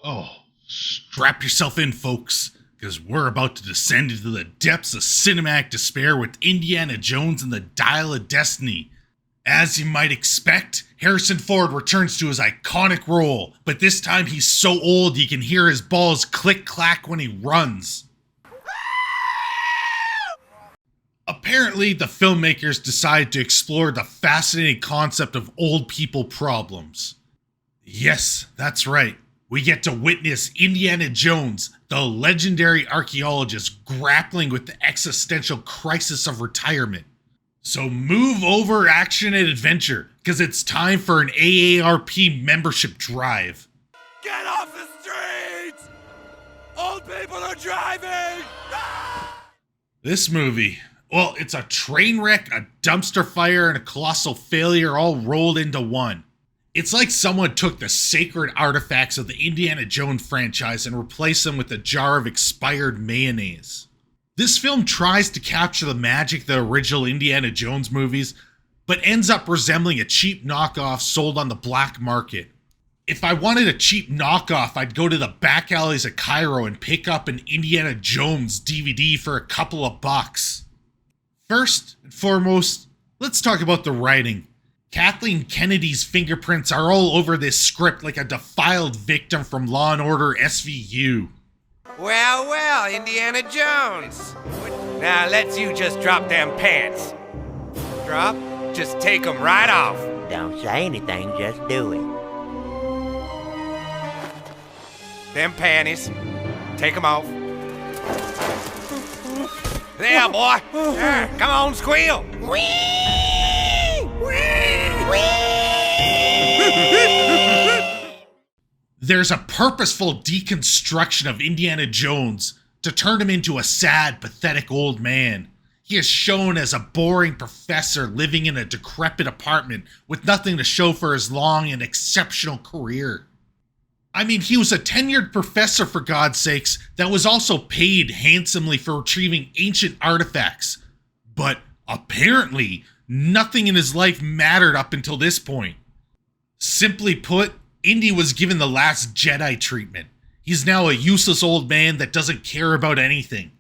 Oh, strap yourself in, folks, because we're about to descend into the depths of cinematic despair with Indiana Jones and the Dial of Destiny. As you might expect, Harrison Ford returns to his iconic role, but this time he's so old you can hear his balls click-clack when he runs. Apparently, the filmmakers decided to explore the fascinating concept of old people problems. Yes, that's right. We get to witness Indiana Jones, the legendary archaeologist, grappling with the existential crisis of retirement. So move over, action, and adventure, because it's time for an AARP membership drive. Get off the streets! Old people are driving! This movie, well, it's a train wreck, a dumpster fire, and a colossal failure all rolled into one. It's like someone took the sacred artifacts of the Indiana Jones franchise and replaced them with a jar of expired mayonnaise. This film tries to capture the magic of the original Indiana Jones movies, but ends up resembling a cheap knockoff sold on the black market. If I wanted a cheap knockoff, I'd go to the back alleys of Cairo and pick up an Indiana Jones DVD for a couple of bucks. First and foremost, let's talk about the writing. Kathleen Kennedy's fingerprints are all over this script like a defiled victim from Law & Order SVU. Well, Indiana Jones. Now let's you just drop them pants. Drop? Just take them right off. Don't say anything, just do it. Them panties. Take them off. There, boy. Come on, squeal. There's a purposeful deconstruction of Indiana Jones to turn him into a sad, pathetic old man. He is shown as a boring professor living in a decrepit apartment with nothing to show for his long and exceptional career. I mean, he was a tenured professor, for God's sakes, that was also paid handsomely for retrieving ancient artifacts. But apparently, nothing in his life mattered up until this point. Simply put, Indy was given the Last Jedi treatment. He's now a useless old man that doesn't care about anything.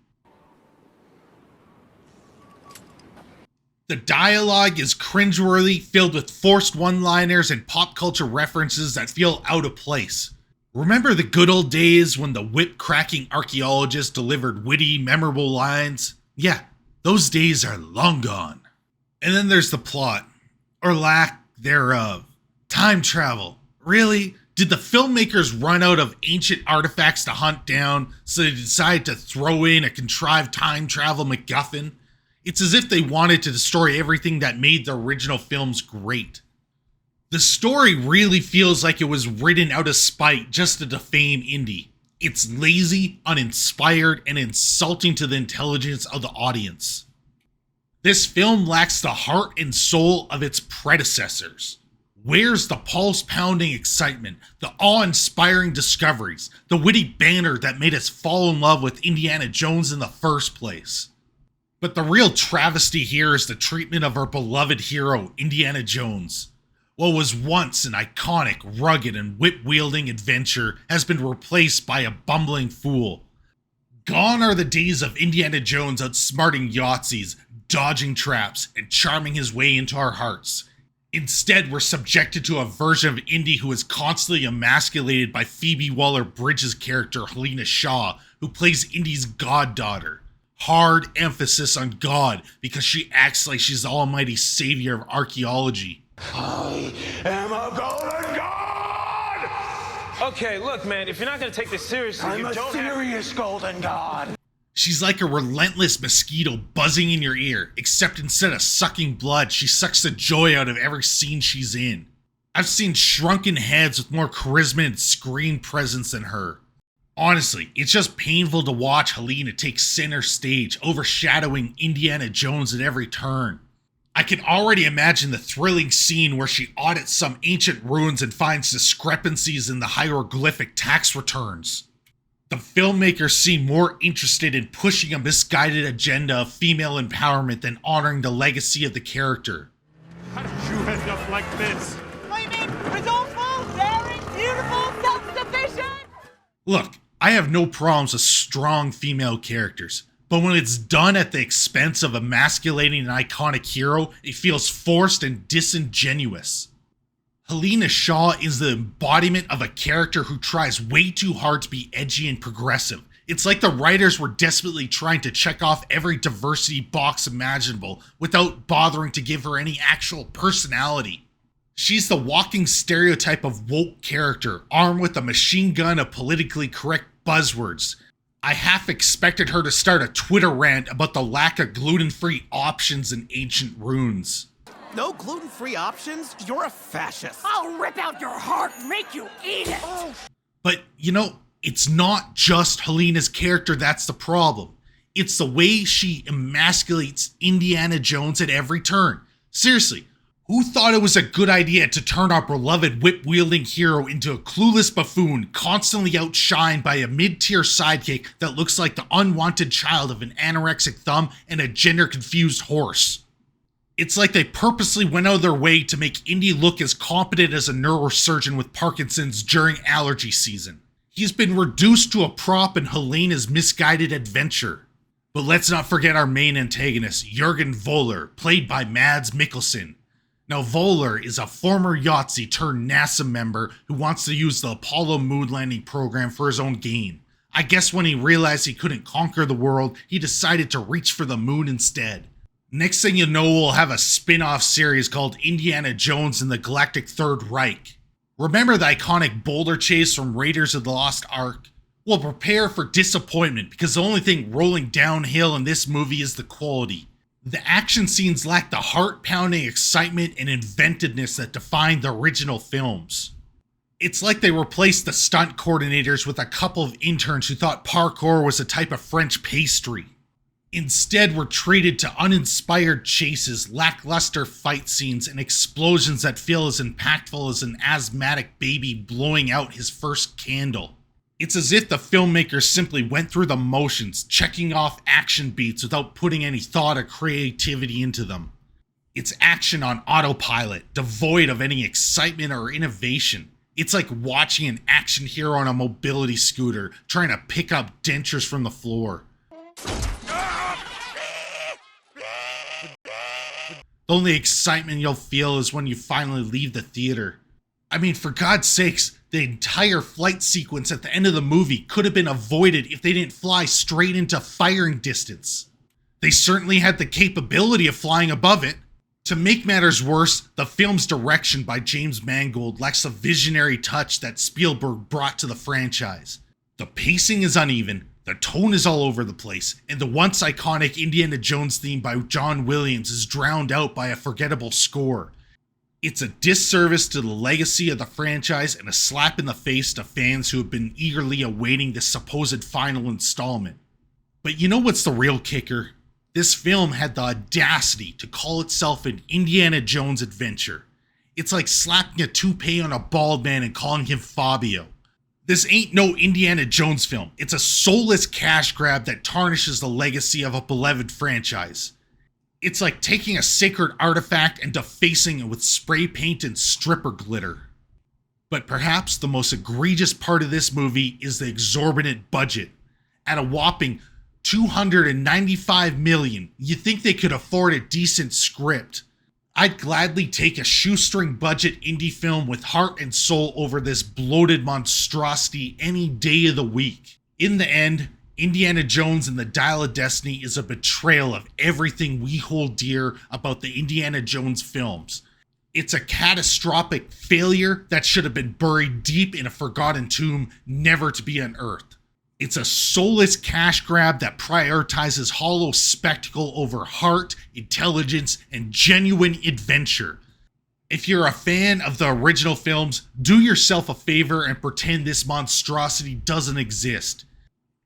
The dialogue is cringeworthy, filled with forced one-liners and pop culture references that feel out of place. Remember the good old days when the whip-cracking archaeologist delivered witty, memorable lines? Yeah, those days are long gone. And then there's the plot, or lack thereof. Time travel. Really? Did the filmmakers run out of ancient artifacts to hunt down, so they decided to throw in a contrived time travel MacGuffin? It's as if they wanted to destroy everything that made the original films great. The story really feels like it was written out of spite just to defame Indy. It's lazy, uninspired, and insulting to the intelligence of the audience. This film lacks the heart and soul of its predecessors. Where's the pulse-pounding excitement, the awe-inspiring discoveries, the witty banter that made us fall in love with Indiana Jones in the first place? But the real travesty here is the treatment of our beloved hero, Indiana Jones. What was once an iconic, rugged, and whip-wielding adventure has been replaced by a bumbling fool. Gone are the days of Indiana Jones outsmarting Yahtzees, dodging traps, and charming his way into our hearts. Instead, we're subjected to a version of Indy who is constantly emasculated by Phoebe Waller-Bridge's character, Helena Shaw, who plays Indy's goddaughter. Hard emphasis on God, because she acts like she's the almighty savior of archaeology. I am a golden god! Okay, look, man, if you're not gonna take this seriously, I'm you a don't have... serious golden god! She's like a relentless mosquito buzzing in your ear, except instead of sucking blood, she sucks the joy out of every scene she's in. I've seen shrunken heads with more charisma and screen presence than her. Honestly, it's just painful to watch Helena take center stage, overshadowing Indiana Jones at every turn. I can already imagine the thrilling scene where she audits some ancient ruins and finds discrepancies in the hieroglyphic tax returns. The filmmakers seem more interested in pushing a misguided agenda of female empowerment than honoring the legacy of the character. How did you end up like this? What do you mean? It's all fault, Dad! Look, I have no problems with strong female characters, but when it's done at the expense of emasculating an iconic hero, it feels forced and disingenuous. Helena Shaw is the embodiment of a character who tries way too hard to be edgy and progressive. It's like the writers were desperately trying to check off every diversity box imaginable without bothering to give her any actual personality. She's the walking stereotype of woke character, armed with a machine gun of politically correct buzzwords. I half expected her to start a Twitter rant about the lack of gluten-free options in ancient runes. No gluten-free options? You're a fascist. I'll rip out your heart and make you eat it! But, it's not just Helena's character that's the problem. It's the way she emasculates Indiana Jones at every turn. Seriously, who thought it was a good idea to turn our beloved whip-wielding hero into a clueless buffoon constantly outshined by a mid-tier sidekick that looks like the unwanted child of an anorexic thumb and a gender-confused horse? It's like they purposely went out of their way to make Indy look as competent as a neurosurgeon with Parkinson's during allergy season. He's been reduced to a prop in Helena's misguided adventure. But let's not forget our main antagonist, Jürgen Voller, played by Mads Mikkelsen. Now, Voller is a former Yahtzee turned NASA member who wants to use the Apollo moon landing program for his own gain. I guess when he realized he couldn't conquer the world, he decided to reach for the moon instead. Next thing you know, we'll have a spin-off series called Indiana Jones and the Galactic Third Reich. Remember the iconic boulder chase from Raiders of the Lost Ark? Well, prepare for disappointment because the only thing rolling downhill in this movie is the quality. The action scenes lack the heart-pounding excitement and inventiveness that defined the original films. It's like they replaced the stunt coordinators with a couple of interns who thought parkour was a type of French pastry. Instead, we're treated to uninspired chases, lackluster fight scenes, and explosions that feel as impactful as an asthmatic baby blowing out his first candle. It's as if the filmmakers simply went through the motions, checking off action beats without putting any thought or creativity into them. It's action on autopilot, devoid of any excitement or innovation. It's like watching an action hero on a mobility scooter, trying to pick up dentures from the floor. The only excitement you'll feel is when you finally leave the theater. I mean, for God's sakes, the entire flight sequence at the end of the movie could have been avoided if they didn't fly straight into firing distance. They certainly had the capability of flying above it. To make matters worse, the film's direction by James Mangold lacks the visionary touch that Spielberg brought to the franchise. The pacing is uneven, the tone is all over the place, and the once iconic Indiana Jones theme by John Williams is drowned out by a forgettable score. It's a disservice to the legacy of the franchise and a slap in the face to fans who have been eagerly awaiting this supposed final installment. But you know what's the real kicker? This film had the audacity to call itself an Indiana Jones adventure. It's like slapping a toupee on a bald man and calling him Fabio. This ain't no Indiana Jones film. It's a soulless cash grab that tarnishes the legacy of a beloved franchise. It's like taking a sacred artifact and defacing it with spray paint and stripper glitter. But perhaps the most egregious part of this movie is the exorbitant budget. At a whopping $295 million, you think they could afford a decent script. I'd gladly take a shoestring budget indie film with heart and soul over this bloated monstrosity any day of the week. In the end, Indiana Jones and the Dial of Destiny is a betrayal of everything we hold dear about the Indiana Jones films. It's a catastrophic failure that should have been buried deep in a forgotten tomb, never to be unearthed. It's a soulless cash grab that prioritizes hollow spectacle over heart, intelligence, and genuine adventure. If you're a fan of the original films, do yourself a favor and pretend this monstrosity doesn't exist.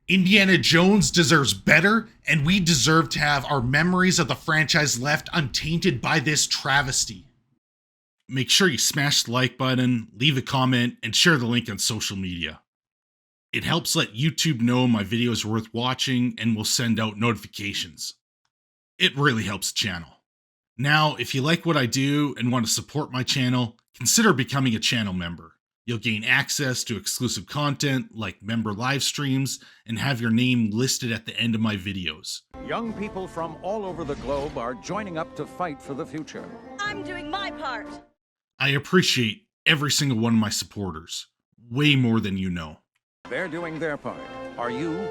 Indiana Jones deserves better, and we deserve to have our memories of the franchise left untainted by this travesty. Make sure you smash the like button, leave a comment, and share the link on social media. It helps let YouTube know my video is worth watching and will send out notifications. It really helps the channel. Now, if you like what I do and want to support my channel, consider becoming a channel member. You'll gain access to exclusive content like member live streams and have your name listed at the end of my videos. Young people from all over the globe are joining up to fight for the future. I'm doing my part. I appreciate every single one of my supporters, way more than you know. They're doing their part. Are you?